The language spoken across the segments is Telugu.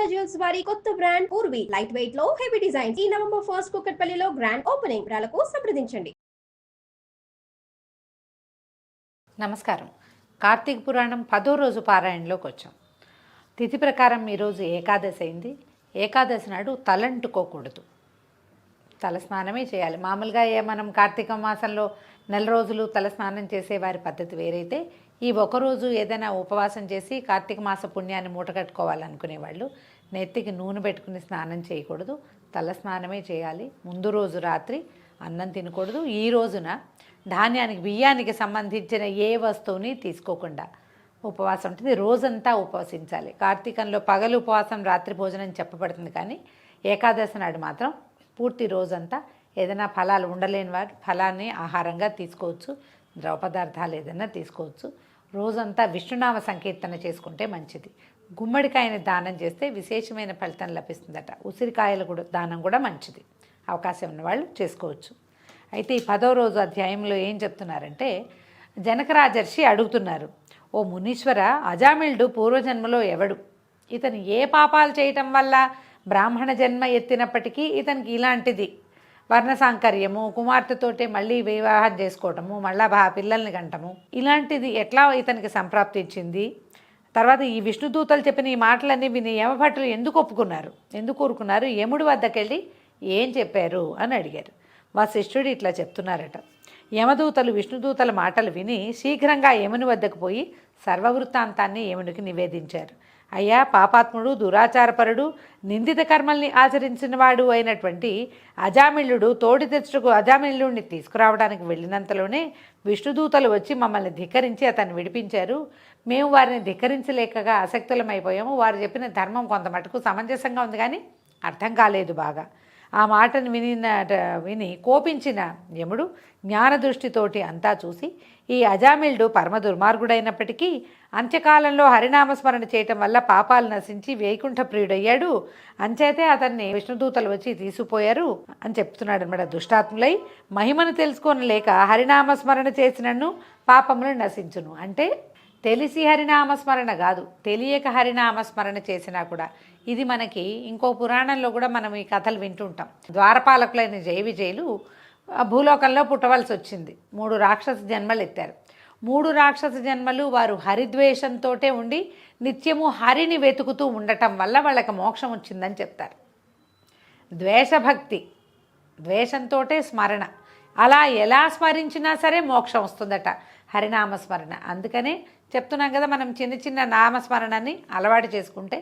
గోల్కొండ జ్యువెల్స్ వారి కొత్త బ్రాండ్ పూర్వి లైట్ వెయిట్ లో హెవీ డిజైన్ ఈ నవంబర్ 1 కుకట్పల్లిలో గ్రాండ్ ఓపెనింగ్ వివరాలకు సంప్రదించండి. నమస్కారం. కార్తీక పురాణం 10వ రోజు పారాయణలోకి వచ్చాం. తిథి ప్రకారం ఈరోజు ఏకాదశి అయింది. ఏకాదశి నాడు తలంటుకోకూడదు, తలస్నానమే చేయాలి. మామూలుగా మనం కార్తీక మాసంలో నెల రోజులు తలస్నానం చేసే వారి పద్ధతి వేరైతే, ఈ ఒకరోజు ఏదైనా ఉపవాసం చేసి కార్తీక మాస పుణ్యాన్ని మూటగట్టుకోవాలనుకునేవాళ్ళు నెత్తికి నూనె పెట్టుకుని స్నానం చేయకూడదు, తలస్నానమే చేయాలి. ముందు రోజు రాత్రి అన్నం తినకూడదు. ఈ రోజున ధాన్యానికి బియ్యానికి సంబంధించిన ఏ వస్తువుని తీసుకోకుండా ఉపవాసం ఉంటుంది. రోజంతా ఉపవసించాలి. కార్తీకంలో పగలు ఉపవాసం, రాత్రి భోజనం చెప్పబడుతుంది. కానీ ఏకాదశి నాడు మాత్రం పూర్తి రోజంతా ఏదైనా ఫలాలు ఉండలేని వారు ఫలాన్ని ఆహారంగా తీసుకోవచ్చు, ద్రవ పదార్థాలు ఏదైనా తీసుకోవచ్చు. రోజంతా విష్ణునామ సంకీర్తన చేసుకుంటే మంచిది. గుమ్మడికాయని దానం చేస్తే విశేషమైన ఫలితం లభిస్తుందట. ఉసిరికాయలు కూడా దానం కూడా మంచిది. అవకాశం ఉన్నవాళ్ళు చేసుకోవచ్చు. అయితే ఈ 10వ రోజు అధ్యాయంలో ఏం చెప్తున్నారంటే, జనకరాజర్షి అడుగుతున్నారు, ఓ మునీశ్వర, అజామిళుడు పూర్వజన్మలో ఎవడు? ఇతను ఏ పాపాలు చేయటం వల్ల బ్రాహ్మణ జన్మ ఎత్తినప్పటికీ ఇతనికి ఇలాంటిది వర్ణసాంకర్యము, కుమార్తెతోటే మళ్ళీ వివాహం చేసుకోవటము, మళ్ళా పిల్లల్ని కంటము, ఇలాంటిది ఎట్లా ఇతనికి సంప్రాప్తించింది? తర్వాత ఈ విష్ణుదూతలు చెప్పిన ఈ మాటలన్నీ విని యమభటులు ఎందుకు ఒప్పుకున్నారు, ఎందుకు ఊరుకున్నారు? యముడి వద్దకెళ్ళి ఏం చెప్పారు అని అడిగారు. వశిష్ఠుడు ఇట్లా చెప్తున్నారట. యమదూతలు విష్ణుదూతల మాటలు విని శీఘ్రంగా యముని వద్దకు పోయి సర్వవృత్తాంతాన్ని యమునికి నివేదించారు. అయ్యా, పాపాత్ముడు, దురాచారపరుడు, నిందిత కర్మల్ని ఆచరించినవాడు అయినటువంటి అజామిళుడు తోడి తెచ్చుటకు అజామిళుడిని తీసుకురావడానికి వెళ్ళినంతలోనే విష్ణుదూతలు వచ్చి మమ్మల్ని ధిక్కరించి అతన్ని విడిపించారు. మేము వారిని ధిక్కరించలేకగా ఆసక్తులమైపోయాము. వారు చెప్పిన ధర్మం కొంత మటుకు సమంజసంగా ఉంది, కానీ అర్థం కాలేదు బాగా. ఆ మాటను విని కోపించిన యముడు జ్ఞానదృష్టితోటి అంతా చూసి, ఈ అజామిళుడు పరమ దుర్మార్గుడైనప్పటికీ అంత్యకాలంలో హరినామస్మరణ చేయటం వల్ల పాపాలు నశించి వైకుంఠ ప్రియుడయ్యాడు, అంచేతే అతన్ని విష్ణుదూతలు వచ్చి తీసుకుపోయారు అని చెప్తున్నాడు అనమాట. దుష్టాత్ములై మహిమను తెలుసుకోనలేక హరినామస్మరణ చేసినను పాపములు నశించును. అంటే తెలిసి హరినామస్మరణ కాదు, తెలియక హరినామస్మరణ చేసినా కూడా. ఇది మనకి ఇంకో పురాణంలో కూడా మనం ఈ కథలు వింటుంటాం. ద్వారపాలకులైన జయ విజయులు భూలోకంలో పుట్టవలసి వచ్చింది. 3 రాక్షస జన్మలు ఎత్తారు. 3 రాక్షస జన్మలు వారు హరిద్వేషంతో ఉండి నిత్యము హరిని వెతుకుతూ ఉండటం వల్ల వాళ్ళకి మోక్షం వచ్చిందని చెప్తారు. ద్వేషభక్తి, ద్వేషంతో స్మరణ, అలా ఎలా స్మరించినా సరే మోక్షం వస్తుందట హరినామస్మరణ. అందుకనే చెప్తున్నాం కదా, మనం చిన్న చిన్న నామస్మరణని అలవాటు చేసుకుంటే,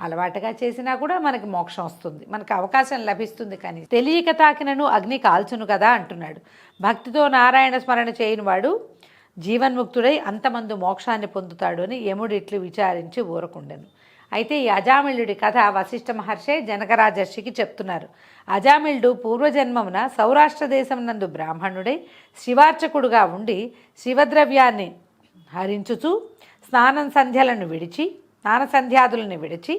అలవాటుగా చేసినా కూడా మనకి మోక్షం వస్తుంది, మనకు అవకాశం లభిస్తుంది. కానీ తెలియక తాకినను అగ్ని కాల్చును కదా అంటున్నాడు. భక్తితో నారాయణ స్మరణ చేయని వాడు జీవన్ముక్తుడై అంతమంది మోక్షాన్ని పొందుతాడు అని యముడు ఇట్లు విచారించి ఊరకుండెను. అయితే ఈ అజామిళుడి కథ వశిష్ఠ మహర్షే జనకరాజర్షికి చెప్తున్నారు. అజామిళుడు పూర్వజన్మమున సౌరాష్ట్ర దేశం నందు బ్రాహ్మణుడై శివార్చకుడుగా ఉండి శివద్రవ్యాన్ని హరించుచు స్నానసంధ్యాదులను విడిచి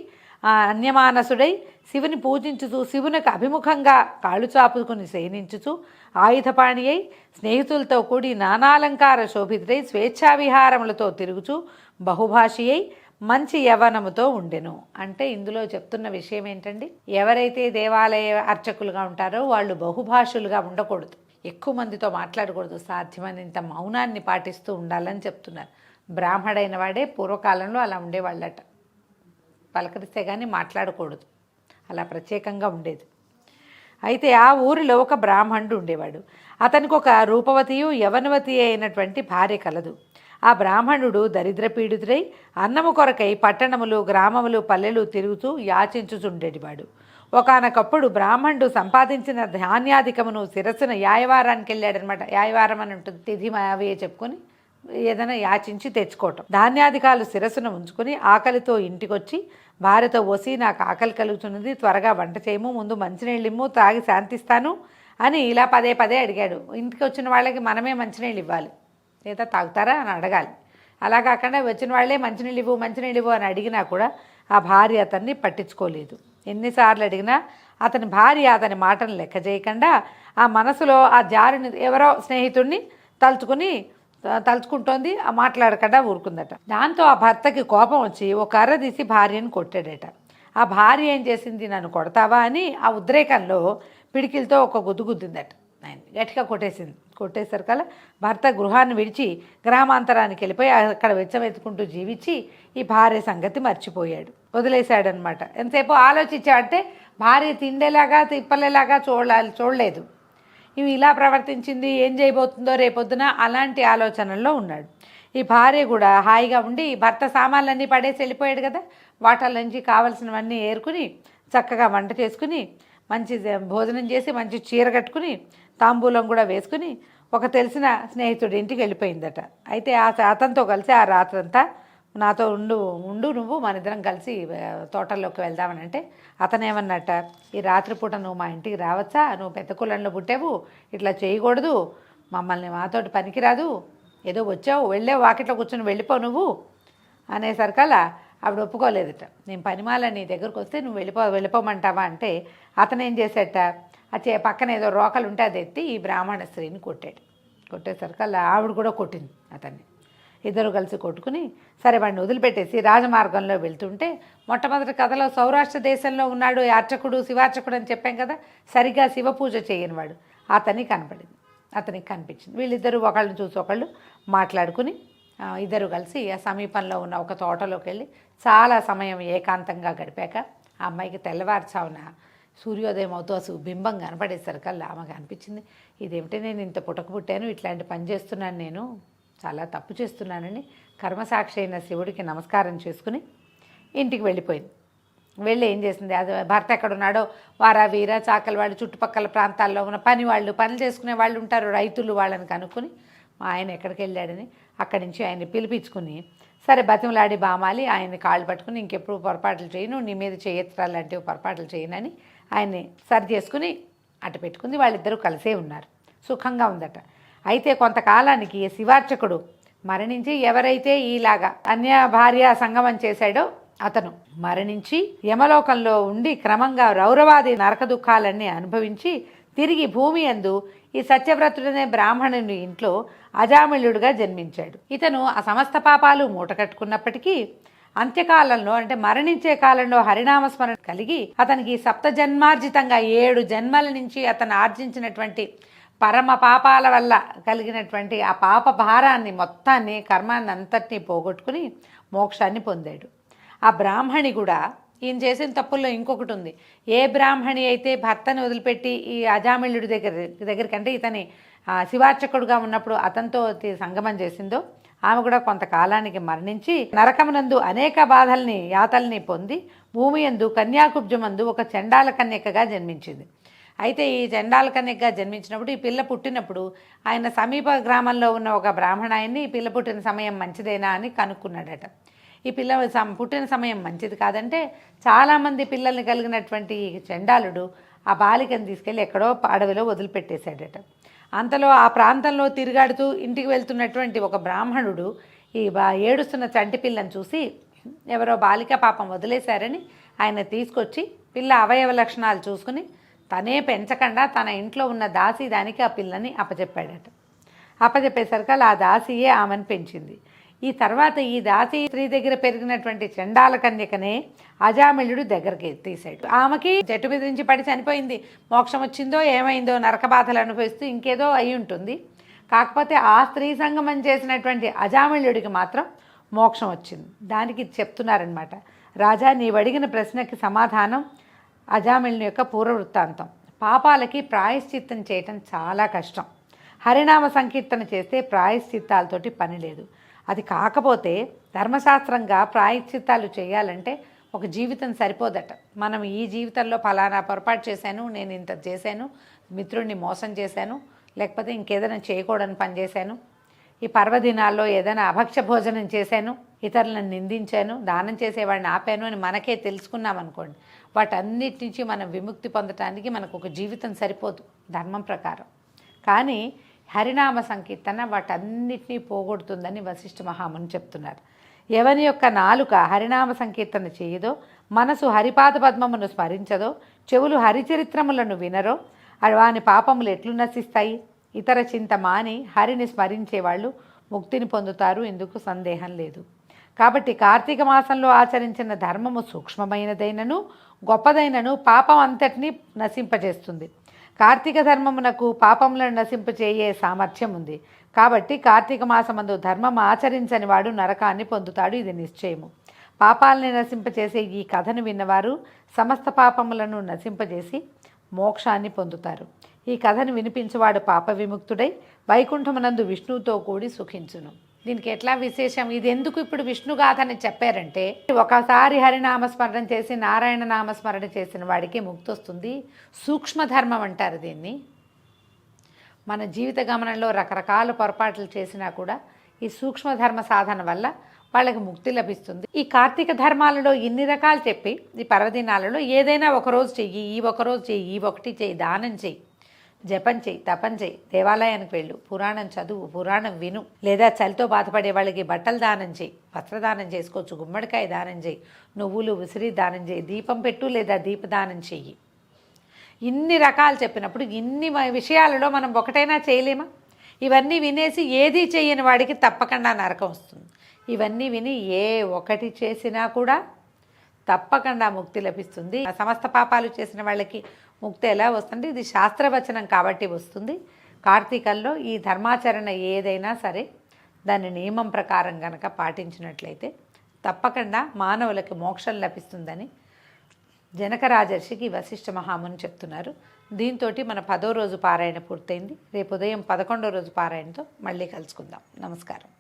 అన్యమానసుడై శివుని పూజించుచు శివునికి అభిముఖంగా కాళ్ళు చాపుకుని శయనించుచు ఆయుధపాణి అయి స్నేహితులతో కూడి నానాలంకార శోభితుడై స్వేచ్ఛావిహారములతో తిరుగుచు బహుభాషి అయి మంచి యవ్వనముతో ఉండెను. అంటే ఇందులో చెప్తున్న విషయం ఏంటండి, ఎవరైతే దేవాలయ అర్చకులుగా ఉంటారో వాళ్ళు బహుభాషులుగా ఉండకూడదు, ఎక్కువ మందితో మాట్లాడకూడదు, సాధ్యమైనంత మౌనాన్ని పాటిస్తూ ఉండాలని చెప్తున్నారు. బ్రాహ్మడైన వాడే పూర్వకాలంలో అలా ఉండేవాళ్ళట. పలకరిస్తే కానీ మాట్లాడకూడదు, అలా ప్రత్యేకంగా ఉండేది. అయితే ఆ ఊరిలో ఒక బ్రాహ్మణుడు ఉండేవాడు. అతనికి ఒక రూపవతియు యవనవతి అయినటువంటి భార్య కలదు. ఆ బ్రాహ్మణుడు దరిద్రపీడితుడై అన్నము కొరకై పట్టణములు, గ్రామములు, పల్లెలు తిరుగుతూ యాచించుచుండేటివాడు. ఒకానొకప్పుడు బ్రాహ్మణుడు సంపాదించిన ధాన్యాధికమును శిరస్సున యాయవారానికి వెళ్ళాడనమాట. యాయవారం అని ఉంటుంది, తిథి అవి చెప్పుకొని ఏదైనా యాచించి తెచ్చుకోవటం. ధాన్యాధికాలు శిరస్సును ఉంచుకొని ఆకలితో ఇంటికొచ్చి భార్యతో వసి, నాకు ఆకలి కలుగుతున్నది, త్వరగా వంట చేయము, ముందు మంచినీళ్ళిమ్ము, తాగి శాంతిస్తాను అని ఇలా పదే పదే అడిగాడు. ఇంటికి వచ్చిన వాళ్ళకి మనమే మంచినీళ్ళు ఇవ్వాలి, లేదా తాగుతారా అని అడగాలి. అలా కాకుండా వచ్చిన వాళ్ళే మంచినీళ్ళు ఇవ్వు అని అడిగినా కూడా ఆ భార్య అతన్ని పట్టించుకోలేదు. ఎన్నిసార్లు అడిగినా అతని భార్య అతని మాటను లెక్క చేయకుండా ఆ మనసులో ఆ జారిని ఎవరో స్నేహితుడిని తలుచుకుంటోంది, మాట్లాడకుండా ఊరుకుందట. దాంతో ఆ భర్తకి కోపం వచ్చి ఒక కర్ర తీసి భార్యను కొట్టాడట. ఆ భార్య ఏం చేసింది, నన్ను కొడతావా అని ఆ ఉద్రేకంలో పిడికిలతో ఒక గుద్దు గుద్దిందట. ఆయన గట్టిగా కొట్టేసరికల్లా భర్త గృహాన్ని విడిచి గ్రామాంతరానికి వెళ్ళిపోయి అక్కడ వెచ్చవెత్తుకుంటూ జీవించి ఈ భార్య సంగతి మర్చిపోయాడు, వదిలేశాడనమాట. ఎంతసేపు ఆలోచించాడంటే భార్య తిండేలాగా తిప్పలేలాగా చూడలేదు. ఇవి ఇలా ప్రవర్తించింది, ఏం చేయబోతుందో రేపొద్దున, అలాంటి ఆలోచనల్లో ఉన్నాడు. ఈ భార్య కూడా హాయిగా ఉండి భర్త సామాన్లన్నీ పడేసి వెళ్ళిపోయాడు కదా, వాటల నుంచి కావలసినవన్నీ ఏరుకుని చక్కగా వంట చేసుకుని మంచి భోజనం చేసి మంచి చీర కట్టుకుని తాంబూలం కూడా వేసుకుని ఒక తెలిసిన స్నేహితుడి ఇంటికి వెళ్ళిపోయిందట. అయితే అతనితో కలిసి ఆ రాత్రంతా నాతో ఉండు నువ్వు మన ఇద్దరం కలిసి తోటల్లోకి వెళ్దామని అంటే అతనేమన్నట్ట, ఈ రాత్రిపూట నువ్వు మా ఇంటికి రావచ్చా, నువ్వు పెద్ద కులంలో పుట్టావు, ఇట్లా చేయకూడదు, మమ్మల్ని మాతోటి పనికిరాదు, ఏదో వచ్చావు వెళ్ళావు వాకిట్లో కూర్చొని వెళ్ళిపో నువ్వు అనేసరికల్లా ఆవిడ ఒప్పుకోలేదట. నేను పనిమాల నీ దగ్గరకు వస్తే నువ్వు వెళ్ళిపోమంటావా అంటే అతను ఏం చేసేట, పక్కన ఏదో రోకలు ఉంటే అది ఎత్తి ఈ బ్రాహ్మణ స్త్రీని కొట్టేసరికల్లా ఆవిడ కూడా కొట్టింది అతన్ని. ఇద్దరు కలిసి కొట్టుకుని సరే వాడిని వదిలిపెట్టేసి రాజమార్గంలో వెళ్తుంటే, మొట్టమొదటి కథలో సౌరాష్ట్ర దేశంలో ఉన్నాడు అర్చకుడు, శివార్చకుడు అని చెప్పాం కదా, సరిగ్గా శివ పూజ చేయని వాడు అతనికి కనిపించింది. వీళ్ళిద్దరూ ఒకళ్ళని చూసి ఒకళ్ళు మాట్లాడుకుని ఇద్దరు కలిసి ఆ సమీపంలో ఉన్న ఒక తోటలోకి వెళ్ళి చాలా సమయం ఏకాంతంగా గడిపాక ఆ అమ్మాయికి తెల్లవారుచావున సూర్యోదయం అవుతూ అసలు బింబం కనపడేసరికల్లా ఆమెకు అనిపించింది, ఇదేమిటి నేను ఇంత పుట్టాను, ఇట్లాంటి పని చేస్తున్నాను, నేను చాలా తప్పు చేస్తున్నానని కర్మసాక్షి అయిన శివుడికి నమస్కారం చేసుకుని ఇంటికి వెళ్ళిపోయింది. వెళ్ళి ఏం చేసింది, అది భర్త ఎక్కడున్నాడో వారా వీరా చాకలి వాళ్ళు చుట్టుపక్కల ప్రాంతాల్లో ఉన్న పనులు చేసుకునే వాళ్ళు ఉంటారు, రైతులు, వాళ్ళని కనుక్కొని మా ఆయన ఎక్కడికి వెళ్ళాడని అక్కడి నుంచి ఆయన్ని పిలిపించుకుని సరే బతిమలాడి బామాలి ఆయన్ని కాళ్ళు పట్టుకుని ఇంకెప్పుడు పొరపాట్లు చేయను, నీ మీద చేయత్రాలు లాంటివి పొరపాట్లు చేయనని ఆయన్ని సరి చేసుకుని అటు పెట్టుకుంది. వాళ్ళిద్దరూ కలిసే ఉన్నారు, సుఖంగా ఉందట. అయితే కొంతకాలానికి శివార్చకుడు మరణించి ఎవరైతే ఈలాగా అన్య భార్య సంగమం చేశాడో అతను మరణించి యమలోకంలో ఉండి క్రమంగా రౌరవాది నరక దుఃఖాలన్నీ అనుభవించి తిరిగి భూమి యందు ఈ సత్యవ్రతుడనే బ్రాహ్మణుని ఇంట్లో అజామిళుడుగా జన్మించాడు. ఇతను ఆ సమస్త పాపాలు మూటకట్టుకున్నప్పటికీ అంత్యకాలంలో అంటే మరణించే కాలంలో హరినామస్మరణ కలిగి అతనికి సప్తజన్మార్జితంగా 7 జన్మల నుంచి అతను ఆర్జించినటువంటి పరమ పాపాల వల్ల కలిగినటువంటి ఆ పాప భారాన్ని మొత్తాన్ని కర్మాన్ని అంతటినీ పోగొట్టుకుని మోక్షాన్ని పొందాడు. ఆ బ్రాహ్మణి కూడా ఈయన చేసిన తప్పుల్లో ఇంకొకటి ఉంది. ఏ బ్రాహ్మణి అయితే భర్తను వదిలిపెట్టి ఈ అజామిళుడి దగ్గరికంటే ఇతని శివార్చకుడుగా ఉన్నప్పుడు అతనితో సంగమం చేసిందో ఆమె కూడా కొంతకాలానికి మరణించి నరకమునందు అనేక బాధల్ని యాతల్ని పొంది భూమి యందు కన్యాకుబ్జమందు ఒక చండాల కన్యకగా జన్మించింది. అయితే ఈ చండాల కన్యకగా జన్మించినప్పుడు ఈ పిల్ల పుట్టినప్పుడు ఆయన సమీప గ్రామంలో ఉన్న ఒక బ్రాహ్మణాయన్ని ఈ పిల్ల పుట్టిన సమయం మంచిదేనా అని కనుక్కున్నాడట. ఈ పిల్ల పుట్టిన సమయం మంచిది కాదంటే చాలామంది పిల్లల్ని కలిగినటువంటి చండాలుడు ఆ బాలికను తీసుకెళ్ళి ఎక్కడో అడవిలో వదిలిపెట్టేశాడట. అంతలో ఆ ప్రాంతంలో తిరుగాడుతూ ఇంటికి వెళ్తున్నటువంటి ఒక బ్రాహ్మణుడు ఈ ఏడుస్తున్న చంటి పిల్లని చూసి ఎవరో బాలిక పాపం వదిలేశారని ఆయన తీసుకొచ్చి పిల్ల అవయవ లక్షణాలు చూసుకుని తనే పెంచకుండా తన ఇంట్లో ఉన్న దాసి దానికి ఆ పిల్లని అప్పచెప్పాడట. అప్పచెప్పేసరికి ఆ దాసియే ఆమెను పెంచింది. ఈ తర్వాత ఈ దాసి స్త్రీ దగ్గర పెరిగినటువంటి చండాల కన్యకనే అజామిళుడు దగ్గరికి తీశాడు. ఆమెకి చెట్టు మీద నుంచి పడి చనిపోయింది. మోక్షం వచ్చిందో ఏమైందో, నరక బాధలు అనుభవిస్తూ ఇంకేదో అయి ఉంటుంది. కాకపోతే ఆ స్త్రీ సంగమం చేసినటువంటి అజామిళుడికి మాత్రం మోక్షం వచ్చింది. దానికి చెప్తున్నారనమాట, రాజా నీవు అడిగిన ప్రశ్నకి సమాధానం అజామిళుని యొక్క పూర్వవృత్తాంతం. పాపాలకి ప్రాయశ్చిత్తం చేయటం చాలా కష్టం. హరినామ సంకీర్తన చేస్తే ప్రాయశ్చిత్తాలతోటి పని లేదు. అది కాకపోతే ధర్మశాస్త్రంగా ప్రాయశ్చిత్తాలు చేయాలంటే ఒక జీవితం సరిపోదట. మనం ఈ జీవితంలో ఫలానా పొరపాటు చేశాను, నేను ఇంత చేశాను, మిత్రుడిని మోసం చేశాను, లేకపోతే ఇంకేదైనా చేయకూడని పని చేశాను, ఈ పర్వదినాల్లో ఏదైనా అభక్ష్య భోజనం చేశాను, ఇతరులను నిందించాను, దానం చేసేవాడిని ఆపాను అని మనకే తెలుసుకున్నాం అనుకోండి, వాటన్నిటి నుంచి మనం విముక్తి పొందటానికి మనకు ఒక జీవితం సరిపోదు ధర్మం ప్రకారం. కానీ హరినామ సంకీర్తన వాటన్నిటినీ పోగొడుతుందని వశిష్ఠ మహాముని చెప్తున్నారు. ఎవరి యొక్క నాలుక హరినామ సంకీర్తన చేయదో, మనసు హరిపాద పద్మమును స్మరించదో, చెవులు హరిచరిత్రములను వినరో వాని పాపములు ఎట్లు నశిస్తాయి? ఇతర చింత మాని హరిని స్మరించేవాళ్ళు ముక్తిని పొందుతారు, ఇందుకు సందేహం లేదు. కాబట్టి కార్తీక మాసంలో ఆచరించిన ధర్మము సూక్ష్మమైనదైనను గొప్పదైనను పాపం అంతటినీ నశింపజేస్తుంది. కార్తీక ధర్మమునకు పాపములను నశింపచేయే సామర్థ్యం ఉంది. కాబట్టి కార్తీక మాసమందు ధర్మం ఆచరించని వాడు నరకాన్ని పొందుతాడు, ఇది నిశ్చయము. పాపాలని నశింపచేసే ఈ కథను విన్నవారు సమస్త పాపములను నశింపజేసి మోక్షాన్ని పొందుతారు. ఈ కథను వినిపించేవాడు పాప విముక్తుడై వైకుంఠమునందు విష్ణువుతో కూడి సుఖించును. దీనికి ఎట్లా విశేషం, ఇది ఎందుకు ఇప్పుడు విష్ణుగాథ అని చెప్పారంటే, ఒకసారి హరినామస్మరణ చేసి నారాయణ నామస్మరణ చేసిన వాడికి ముక్తి వస్తుంది. సూక్ష్మధర్మం అంటారు దీన్ని. మన జీవిత గమనంలో రకరకాల పొరపాట్లు చేసినా కూడా ఈ సూక్ష్మధర్మ సాధన వల్ల వాళ్ళకి ముక్తి లభిస్తుంది. ఈ కార్తీక ధర్మాలలో ఇన్ని రకాలు చెప్పి ఈ పర్వదినాలలో ఏదైనా ఒకరోజు చెయ్యి, ఈ ఒకరోజు చెయ్యి, ఈ ఒకటి చెయ్యి, దానం చెయ్యి, జపం చెయ్యి, తపం చెయ్యి, దేవాలయానికి వెళ్ళు, పురాణం చదువు, పురాణం విను, లేదా చలితో బాధపడే వాళ్ళకి బట్టలు దానం చేయి, వస్త్రదానం చేసుకోవచ్చు, గుమ్మడికాయ దానం చేయి, నువ్వులు ఉసిరి దానం చేయి, దీపం పెట్టు లేదా దీపదానం చెయ్యి. ఇన్ని రకాలు చెప్పినప్పుడు ఇన్ని విషయాలలో మనం ఒకటైనా చేయలేమా? ఇవన్నీ వినేసి ఏదీ చేయని వాడికి తప్పకుండా నరకం వస్తుంది. ఇవన్నీ విని ఏ ఒకటి చేసినా కూడా తప్పకుండా ముక్తి లభిస్తుంది. సమస్త పాపాలు చేసిన వాళ్ళకి ముక్తి ఎలా వస్తుంది? ఇది శాస్త్రవచనం కాబట్టి వస్తుంది. కార్తీకంలో ఈ ధర్మాచరణ ఏదైనా సరే దాని నియమం ప్రకారం గనక పాటించినట్లయితే తప్పకుండా మానవులకి మోక్షం లభిస్తుందని జనక రాజర్షికి వశిష్ఠ మహాముని చెప్తున్నారు. దీంతో మన 10వ రోజు పారాయణ పూర్తయింది. రేపు ఉదయం 11వ రోజు పారాయణతో మళ్ళీ కలుసుకుందాం. నమస్కారం.